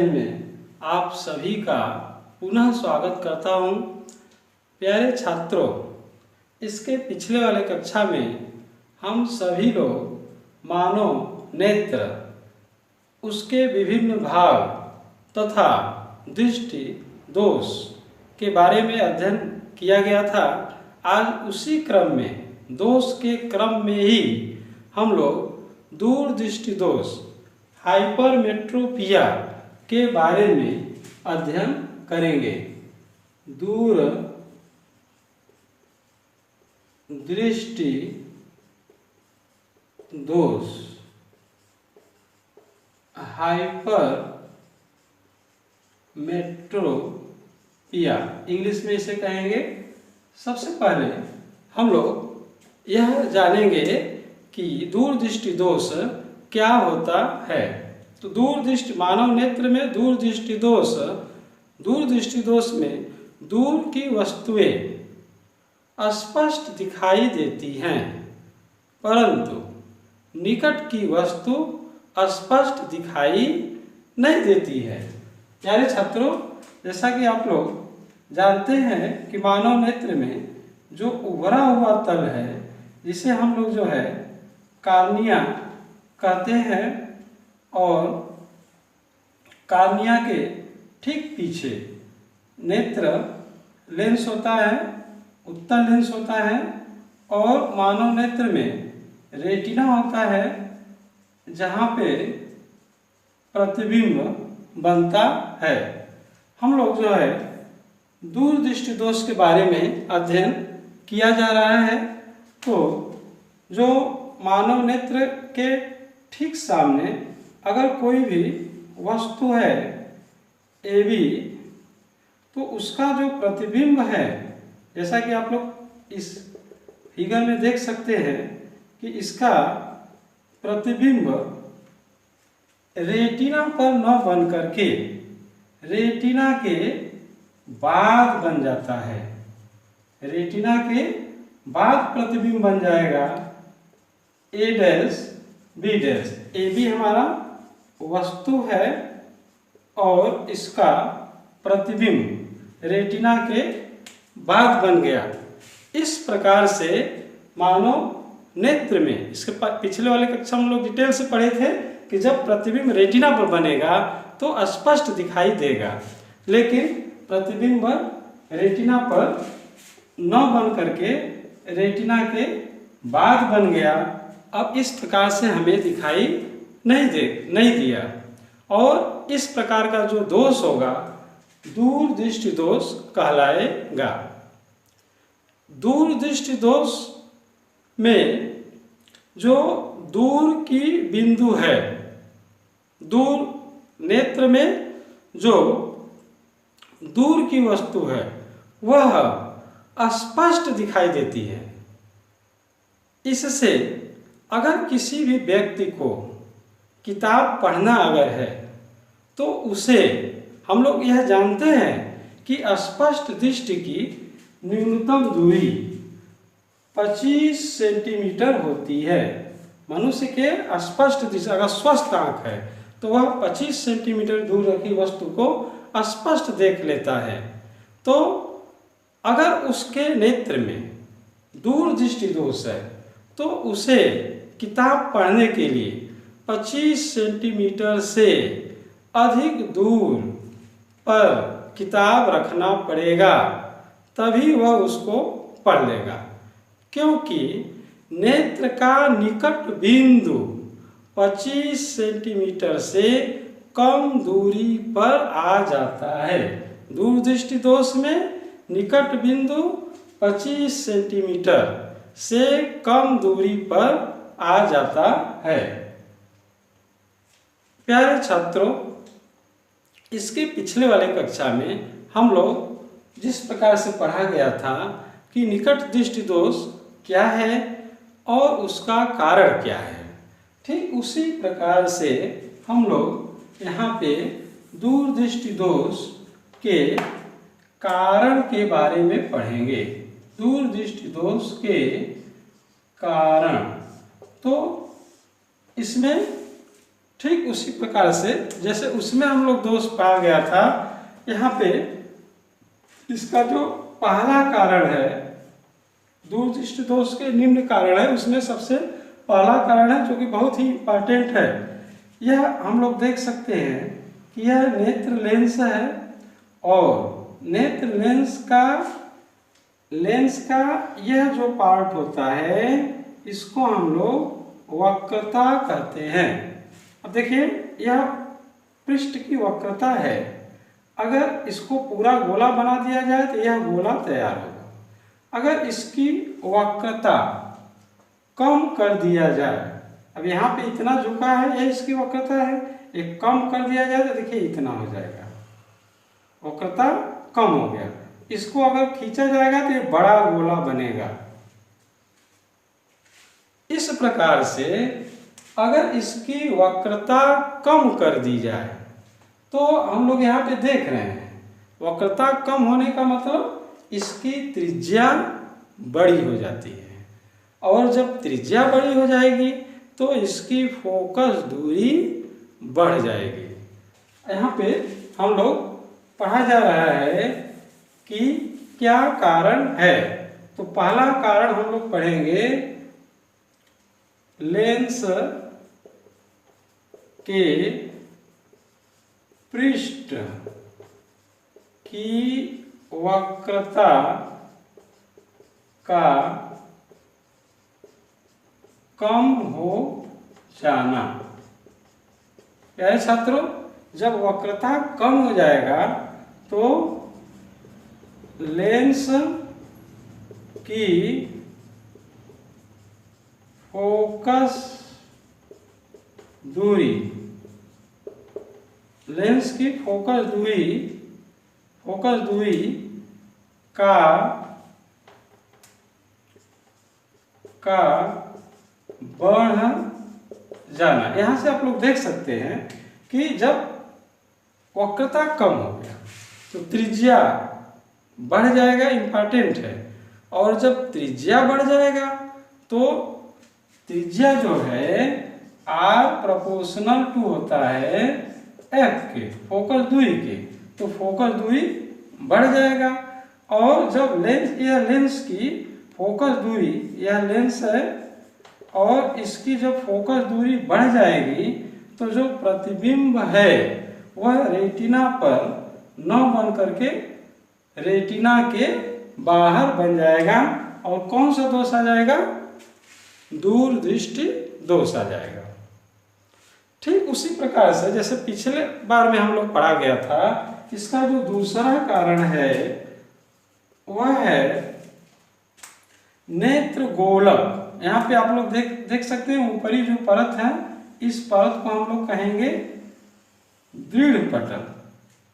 में आप सभी का पुनः स्वागत करता हूं। प्यारे छात्रों, इसके पिछले वाले कक्षा में हम सभी लोग मानव नेत्र, उसके विभिन्न भाग तथा दृष्टि दोष के बारे में अध्ययन किया गया था। आज उसी क्रम में, दोष के क्रम में ही हम लोग दूर दृष्टि दोष हाइपरमेट्रोपिया के बारे में अध्ययन करेंगे। दूर दृष्टि दोष हाइपरमेट्रोपिया, इंग्लिश में इसे कहेंगे। सबसे पहले हम लोग यह जानेंगे कि दूर दृष्टि दोष क्या होता है। तो दूर दृष्टि, मानव नेत्र में दूर दृष्टि दोष में दूर की वस्तुएं स्पष्ट दिखाई देती हैं, परंतु निकट की वस्तु स्पष्ट दिखाई नहीं देती है। प्यारे छात्रों, जैसा कि आप लोग जानते हैं कि मानव नेत्र में जो उभरा हुआ तल है, जिसे हम लोग जो है कार्निया कहते हैं, और कार्निया के ठीक पीछे नेत्र लेंस होता है, उत्तल लेंस होता है, और मानव नेत्र में रेटिना होता है, जहाँ पे प्रतिबिंब बनता है। हम लोग जो है दूर दृष्टि दोष के बारे में अध्ययन किया जा रहा है। तो जो मानव नेत्र के ठीक सामने अगर कोई भी वस्तु है ए बी, तो उसका जो प्रतिबिंब है, जैसा कि आप लोग इस फिगर में देख सकते हैं कि इसका प्रतिबिंब रेटिना पर न बन करके रेटिना के बाद बन जाता है। रेटिना के बाद प्रतिबिंब बन जाएगा A dash B dash. A B हमारा वस्तु है और इसका प्रतिबिंब रेटिना के बाद बन गया। इस प्रकार से मानव नेत्र में, इसके पिछले वाले कक्षा हम लोग डिटेल से पढ़े थे कि जब प्रतिबिंब रेटिना पर बनेगा तो स्पष्ट दिखाई देगा, लेकिन प्रतिबिंब रेटिना पर न बन करके रेटिना के बाद बन गया। अब इस प्रकार से हमें दिखाई नहीं दिया, और इस प्रकार का जो दोष होगा दूर दृष्टि दोष कहलाएगा। दूर दृष्टि दोष में जो दूर की बिंदु है, दूर नेत्र में जो दूर की वस्तु है वह स्पष्ट दिखाई देती है। इससे अगर किसी भी व्यक्ति को किताब पढ़ना अगर है तो उसे हम लोग यह जानते हैं कि स्पष्ट दृष्टि की न्यूनतम दूरी 25 सेंटीमीटर होती है। मनुष्य के स्पष्ट दृष्टि, अगर स्वस्थ आंख है तो वह 25 सेंटीमीटर दूर रखी वस्तु को स्पष्ट देख लेता है। तो अगर उसके नेत्र में दूर दृष्टि दोष है तो उसे किताब पढ़ने के लिए 25 सेंटीमीटर से अधिक दूर पर किताब रखना पड़ेगा, तभी वह उसको पढ़ लेगा। क्योंकि नेत्र का निकट बिंदु 25 सेंटीमीटर से कम दूरी पर आ जाता है। दूर दृष्टि दोष में निकट बिंदु 25 सेंटीमीटर से कम दूरी पर आ जाता है। प्यारे छात्रों, इसके पिछले वाले कक्षा में हम लोग जिस प्रकार से पढ़ा गया था कि निकट दृष्टि दोष क्या है और उसका कारण क्या है, ठीक उसी प्रकार से हम लोग यहाँ पे दूर दृष्टि दोष के कारण के बारे में पढ़ेंगे। दूर दृष्टि दोष के कारण, तो इसमें ठीक उसी प्रकार से जैसे उसमें हम लोग दोष पाया गया था, यहाँ पे इसका जो पहला कारण है, दूरदृष्टि दोष के निम्न कारण है, उसमें सबसे पहला कारण है जो कि बहुत ही इंपॉर्टेंट है। यह हम लोग देख सकते हैं कि यह नेत्र लेंस है और नेत्र लेंस का यह जो पार्ट होता है इसको हम लोग वक्रता कहते हैं। अब देखिए यह पृष्ठ की वक्रता है, अगर इसको पूरा गोला बना दिया जाए तो यह गोला तैयार होगा। अगर इसकी वक्रता कम कर दिया जाए, अब यहाँ पे इतना झुका है, यह इसकी वक्रता है, एक कम कर दिया जाए तो देखिए इतना हो जाएगा, वक्रता कम हो गया। इसको अगर खींचा जाएगा तो ये बड़ा गोला बनेगा। इस प्रकार से अगर इसकी वक्रता कम कर दी जाए तो हम लोग यहाँ पे देख रहे हैं वक्रता कम होने का मतलब इसकी त्रिज्या बड़ी हो जाती है, और जब त्रिज्या बड़ी हो जाएगी तो इसकी फोकस दूरी बढ़ जाएगी। यहाँ पे हम लोग पढ़ा जा रहा है कि क्या कारण है। तो पहला कारण हम लोग पढ़ेंगे लेंस के पृष्ठ की वक्रता का कम हो जाना। क्या है छात्रों, जब वक्रता कम हो जाएगा तो लेंस की फोकस दूरी, लेंस की फोकस दूरी का बढ़ जाना। यहां से आप लोग देख सकते हैं कि जब वक्रता कम हो गया तो त्रिज्या बढ़ जाएगा, इंपॉर्टेंट है। और जब त्रिज्या बढ़ जाएगा तो त्रिज्या जो है R प्रोपोर्शनल टू होता है F के, फोकस दूरी के, तो फोकस दूरी बढ़ जाएगा। और जब यह लेंस की फोकस दूरी, यह लेंस है और इसकी जब फोकस दूरी बढ़ जाएगी तो जो प्रतिबिंब है वह रेटिना पर न बन करके रेटिना के बाहर बन जाएगा, और कौन सा दोष आ जाएगा, दूरदृष्टि दोष आ जाएगा। ठीक उसी प्रकार से जैसे पिछले बार में हम लोग पढ़ा गया था, इसका जो दूसरा कारण है वह है नेत्र गोलक। यहाँ पे आप लोग देख सकते हैं ऊपरी जो परत है, इस परत को हम लोग कहेंगे दृढ़ पटल।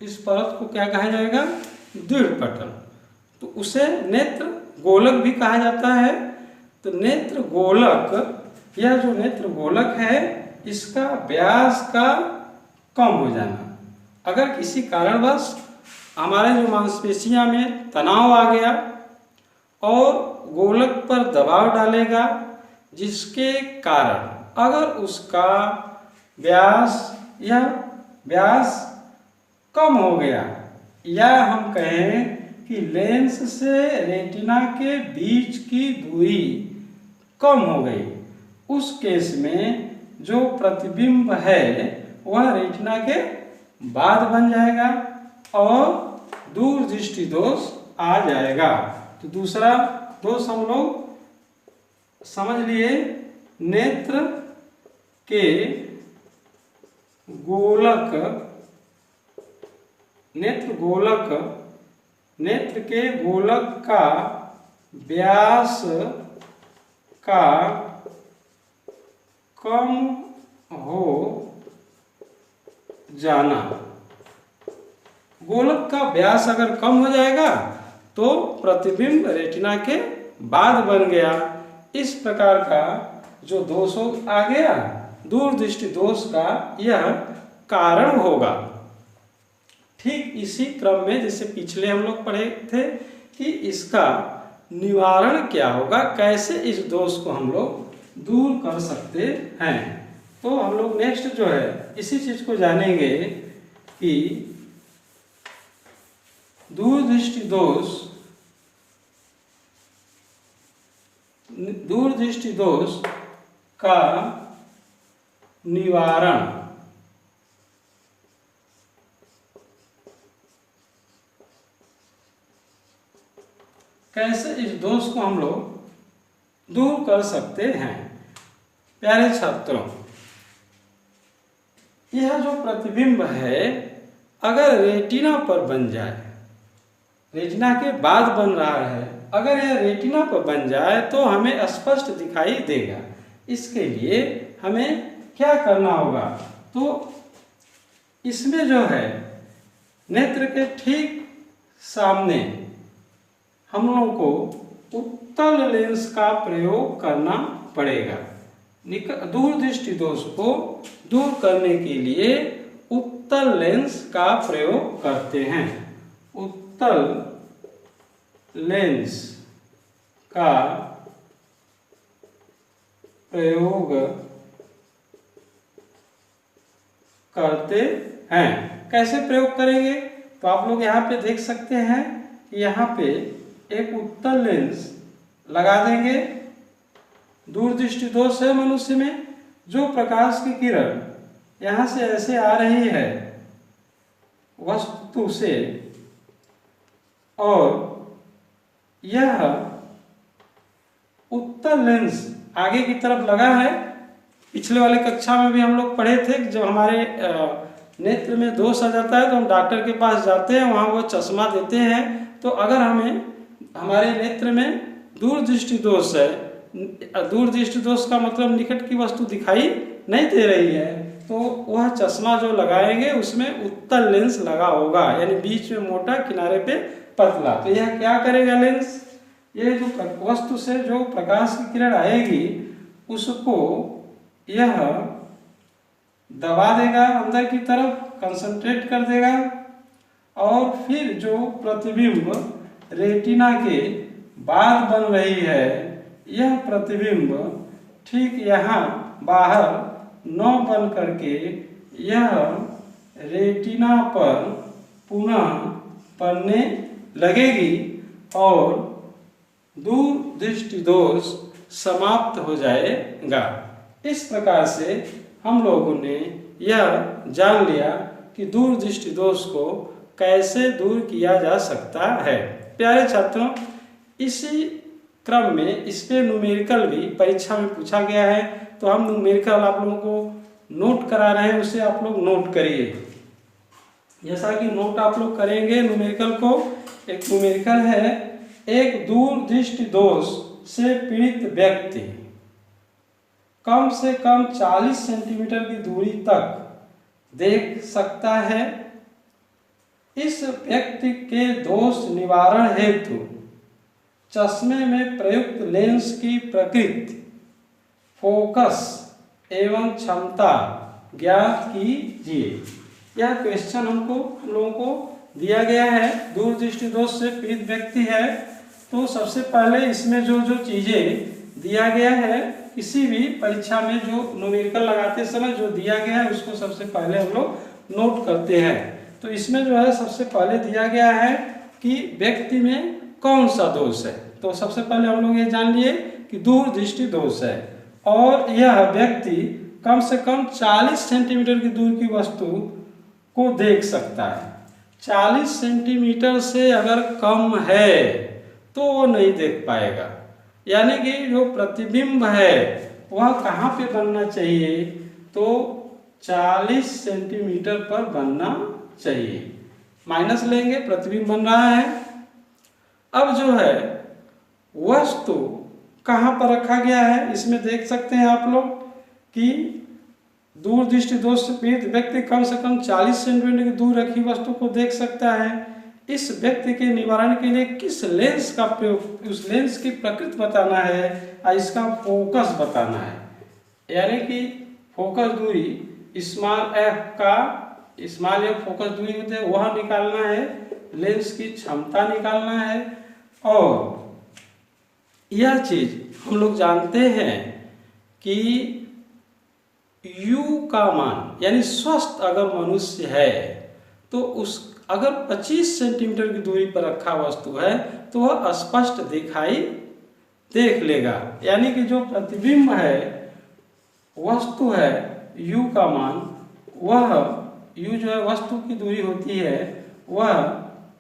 इस परत को क्या कहा जाएगा, दृढ़ पटल। तो उसे नेत्र गोलक भी कहा जाता है। तो नेत्र गोलक, यह जो नेत्र गोलक है इसका व्यास का कम हो जाना। अगर किसी कारणवश हमारे जो मांसपेशियां में तनाव आ गया और गोलक पर दबाव डालेगा, जिसके कारण अगर उसका व्यास कम हो गया, या हम कहें कि लेंस से रेटिना के बीच की दूरी कम हो गई, उस केस में जो प्रतिबिंब है वह रेटिना के बाद बन जाएगा और दूरदृष्टि दोष आ जाएगा। तो दूसरा दोष हम लोग समझ लिए, नेत्र के गोलक, नेत्र के गोलक का व्यास का कम हो जाना। गोलक का व्यास अगर कम हो जाएगा तो प्रतिबिंब रेटिना के बाद बन गया। इस प्रकार का जो दोष आ गया, दूरदृष्टि दोष का यह कारण होगा। ठीक इसी क्रम में जैसे पिछले हम लोग पढ़े थे कि इसका निवारण क्या होगा, कैसे इस दोष को हम लोग दूर कर सकते हैं। तो हम लोग नेक्स्ट जो है इसी चीज को जानेंगे कि दूरदृष्टि दोष का निवारण कैसे इस दोष को हम लोग दूर कर सकते हैं। प्यारे छात्रों, यह जो प्रतिबिंब है अगर रेटिना पर बन जाए, रेटिना के बाद बन रहा है, अगर यह रेटिना पर बन जाए तो हमें स्पष्ट दिखाई देगा। इसके लिए हमें क्या करना होगा, तो इसमें जो है नेत्र के ठीक सामने हम लोगों को उत्तल लेंस का प्रयोग करना पड़ेगा। दूरदृष्टि दोष को दूर करने के लिए उत्तल लेंस का प्रयोग करते हैं। उत्तल लेंस का प्रयोग करते हैं। कैसे प्रयोग करेंगे, तो आप लोग यहाँ पे देख सकते हैं कि यहाँ पे एक उत्तल लेंस लगा देंगे। दूरदृष्टि दोष है मनुष्य में, जो प्रकाश की किरण यहाँ से ऐसे आ रही है वस्तु से, और यह उत्तल लेंस आगे की तरफ लगा है। पिछले वाले कक्षा में भी हम लोग पढ़े थे कि जब हमारे नेत्र में दोष आ जाता है तो हम डॉक्टर के पास जाते हैं, वहाँ वो चश्मा देते हैं। तो अगर हमें हमारे नेत्र में दूरदृष्टि दोष है, दूरदृष्टि दोष का मतलब निकट की वस्तु दिखाई नहीं दे रही है, तो वह चश्मा जो लगाएंगे उसमें उत्तल लेंस लगा होगा, यानी बीच में मोटा किनारे पे पतला। तो यह क्या करेगा लेंस, ये जो वस्तु से जो प्रकाश की किरण आएगी उसको यह दबा देगा, अंदर की तरफ कंसंट्रेट कर देगा, और फिर जो प्रतिबिंब रेटिना के बाद बन रही है, यह प्रतिबिंब ठीक यहाँ बाहर न बन करके यह रेटिना पर पुनः पड़ने लगेगी और दूरदृष्टि दोष समाप्त हो जाएगा। इस प्रकार से हम लोगों ने यह जान लिया कि दूरदृष्टि दोष को कैसे दूर किया जा सकता है। प्यारे छात्रों, इसी क्रम में इस पे न्यूमेरिकल भी परीक्षा में पूछा गया है, तो हम न्यूमेरिकल आप लोगों को नोट करा रहे हैं, उसे आप लोग नोट करिए। जैसा कि नोट आप लोग करेंगे न्यूमेरिकल को, एक न्यूमेरिकल है, एक दूरदृष्टि दोष से पीड़ित व्यक्ति कम से कम 40 सेंटीमीटर की दूरी तक देख सकता है। इस व्यक्ति के दोष निवारण हेतु चश्मे में प्रयुक्त लेंस की प्रकृति, फोकस एवं क्षमता ज्ञात कीजिए। यह क्वेश्चन हम लोगों को दिया गया है। दूरदृष्टि दोष से पीड़ित व्यक्ति है, तो सबसे पहले इसमें जो जो चीजें दिया गया है, किसी भी परीक्षा में जो न्यूमेरिकल लगाते समय जो दिया गया है उसको सबसे पहले हम लोग नोट करते हैं। तो इसमें जो है सबसे पहले दिया गया है कि व्यक्ति में कौन सा दोष है। तो सबसे पहले हम लोग ये जान लिए कि दूरदृष्टि दोष है और यह व्यक्ति कम से कम 40 सेंटीमीटर की दूर की वस्तु को देख सकता है। 40 सेंटीमीटर से अगर कम है तो वो नहीं देख पाएगा, यानी कि जो प्रतिबिंब है वह कहाँ पे बनना चाहिए, तो 40 सेंटीमीटर पर बनना चाहिए। माइनस लेंगे, प्रतिबिंब बन रहा है। अब जो है वस्तु कहाँ पर रखा गया है, इसमें देख सकते हैं आप लोग कि दूरदृष्टि दोष से पीड़ित व्यक्ति कम से कम 40 सेंटीमीटर की दूर रखी वस्तु को देख सकता है। इस व्यक्ति के निवारण के लिए किस लेंस का प्रयोग, उस लेंस की प्रकृति बताना है और इसका फोकस बताना है, यानी कि फोकस दूरी स्मॉल एफ का, स्मॉल एफ फोकस दूरी होते हैं वह निकालना है, लेंस की क्षमता निकालना है। और यह चीज हम लोग जानते हैं कि U का मान यानी स्वस्थ अगर मनुष्य है तो उस अगर 25 सेंटीमीटर की दूरी पर रखा वस्तु है तो वह स्पष्ट दिखाई देख लेगा। यानी कि जो प्रतिबिंब है वस्तु है U का मान, वह U जो है वस्तु की दूरी होती है, वह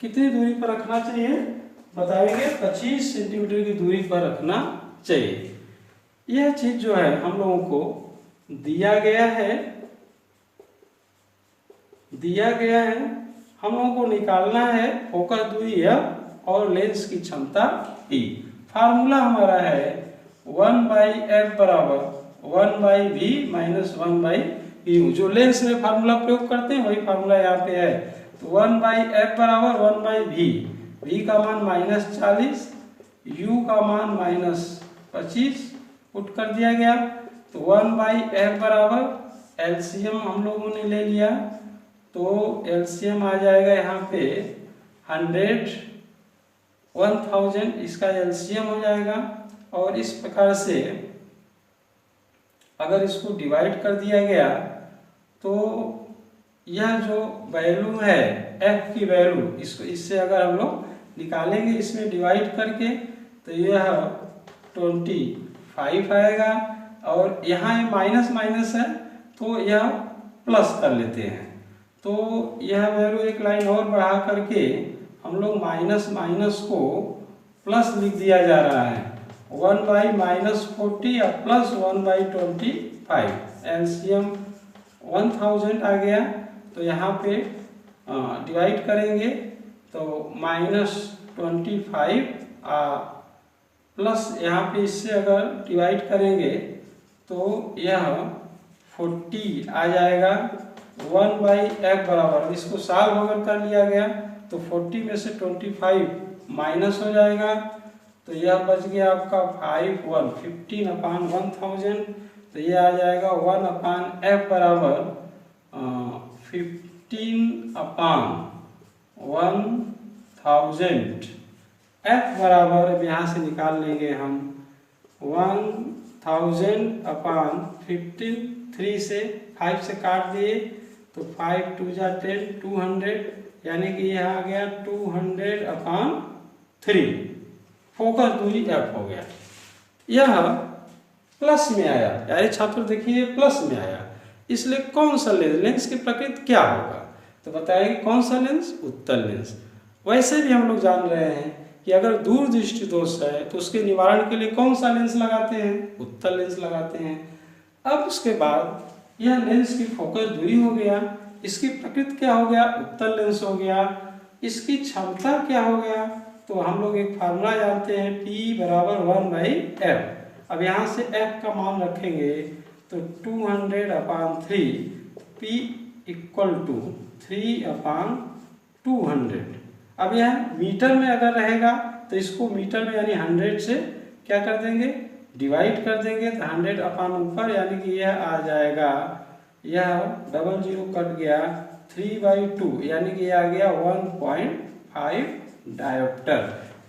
कितनी दूरी पर रखना चाहिए बताएंगे, 25 सेंटीमीटर की दूरी पर रखना चाहिए। यह चीज जो है हम लोगों को दिया गया है, हम लोगों को निकालना है फोकस दूरी F और लेंस की क्षमता E। फार्मूला हमारा है 1/f बराबर 1/v माइनस 1/u। जो लेंस में फार्मूला प्रयोग करते हैं वही फार्मूला यहाँ पे है। तो 1/f बराबर 1/v, v का मान -40, u का मान -25 पुट कर दिया गया। तो 1/f बराबर एलसीएम हम लोगों ने ले लिया, तो एलसीएम आ जाएगा यहाँ पे 100, 1000 इसका एलसीएम हो जाएगा। और इस प्रकार से अगर इसको डिवाइड कर दिया गया तो यह जो वैल्यू है f की वैल्यू, इसको इससे अगर हम लोग निकालेंगे इसमें डिवाइड करके तो यह 25 आएगा। और यहाँ ये माइनस माइनस है तो यह प्लस कर लेते हैं, तो यह वैल्यू एक लाइन और बढ़ा करके हम लोग माइनस माइनस को प्लस लिख दिया जा रहा है। 1/-40 या प्लस 1/25, एलसीएम 1000 आ गया। तो यहाँ पे डिवाइड करेंगे तो -25 प्लस यहाँ पे इससे अगर डिवाइड करेंगे तो यह 40 आ जाएगा। 1/f बराबर, इसको सॉल्व अगर कर लिया गया तो 40 में से 25 माइनस हो जाएगा, तो यह बच गया आपका 15/1000। तो यह आ जाएगा 1/f बराबर 15/1000। f बराबर अब यहाँ से निकाल लेंगे हम 1000/15, 3 से 5 से काट दिए तो 5 2 जा 10, 200, यानी कि यह आ गया 200/3। फोकस दूरी f हो गया। यह प्लस में आया, यानी छात्र देखिए प्लस में आया, इसलिए कौन सा लेंस की प्रकृति क्या होगा तो बताएंगे कौन सा लेंस, उत्तल लेंस। वैसे भी हम लोग जान रहे हैं कि अगर दूर दृष्टि दोष है तो उसके निवारण के लिए कौन सा लेंस लगाते हैं, उत्तल लेंस लगाते हैं। अब उसके बाद यह लेंस की फोकस दूरी हो गया, इसकी प्रकृति क्या हो गया, उत्तल लेंस हो गया। इसकी क्षमता क्या हो गया, तो हम लोग एक फार्मूला जानते हैं P बराबर 1/f। अब यहाँ से f का मान रखेंगे तो 200/3, P इक्वल टू 3/200। अब यह मीटर में अगर रहेगा तो इसको मीटर में यानी 100 से क्या कर देंगे, डिवाइड कर देंगे, तो 100 ऊपर, यानी कि यह आ जाएगा, यह 00 कट गया 3/2, यानी कि यह आ गया 1.5 डायोप्टर।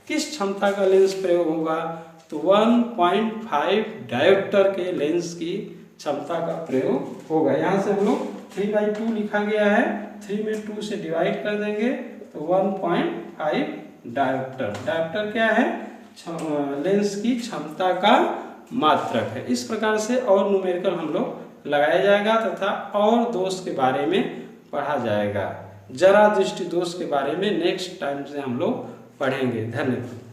किस क्षमता का लेंस प्रयोग होगा, तो 1.5 डायोप्टर के लेंस की क्षमता का प्रयोग होगा। यहाँ से हम लोग 3/2 लिखा गया है, 3 में 2 से डिवाइड कर देंगे तो 1.5 डायोप्टर। डायोप्टर क्या है, लेंस की क्षमता का मात्रक है। इस प्रकार से और न्यूमेरिकल हम लोग लगाया जाएगा तथा और दोष के बारे में पढ़ा जाएगा। जरा दृष्टि दोष के बारे में नेक्स्ट टाइम से हम लोग पढ़ेंगे। धन्यवाद।